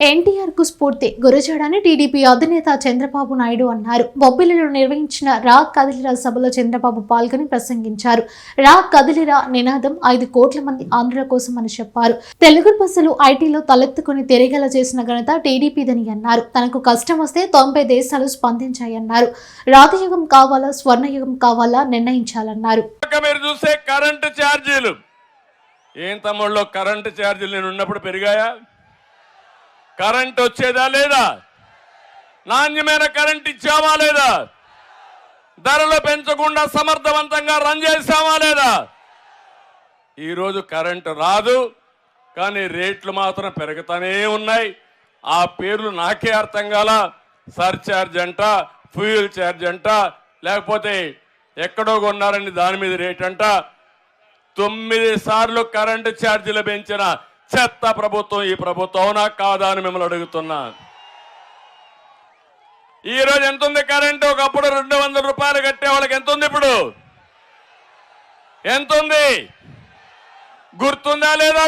ఎన్టీఆర్ కు స్ఫూర్తి గురజాడని టీడీపీ అధినేత చంద్రబాబు నాయుడు అన్నారు. బొబ్బిలిలో నిర్వహించిన రా కదిలిరా సభలో చంద్రబాబు పాల్గొని ప్రసంగించారు. రా కదిలిరా నినాదం 5 కోట్ల మంది ఆంధ్రుల కోసం అని చెప్పారు. తెలుగు బస్సులు ఐటీలో తలెత్తుకుని తిరిగేలా చేసిన ఘనత టీడీపీదని అన్నారు. తనకు కష్టం వస్తే 90 దేశాలు స్పందించాయన్నారు. రాతయుగం కావాలా స్వర్ణయుగం కావాలా నిర్ణయించాలన్నారు. కరెంటు ఛార్జీలు నేను ఉన్నప్పుడు పెరిగాయా? కరెంట్ వచ్చేదా లేదా? నాణ్యమైన కరెంట్ ఇచ్చామా లేదా? ధరలు పెంచకుండా సమర్థవంతంగా రన్ చేశామా లేదా? ఈరోజు కరెంటు రాదు, కానీ రేట్లు మాత్రం పెరుగుతూనే ఉన్నాయి. ఆ పేర్లు నాకే అర్థం కాల. సర్ఛార్జ్ అంట, ఫ్యూయల్ ఛార్జ్ అంట, లేకపోతే ఎక్కడో కొన్నారని దాని మీద రేట్ అంట. 9 సార్లు కరెంటు ఛార్జీలు పెంచిన చెత్త ప్రభుత్వం ఈ ప్రభుత్వం, అవునా కాదా అని మిమ్మల్ని అడుగుతున్నా. ఈరోజు ఎంత ఉంది కరెంటు? ఒకప్పుడు 200 రూపాయలు కట్టే వాళ్ళకి ఎంత ఉంది? ఇప్పుడు ఎంత ఉంది? గుర్తుందా లేదా?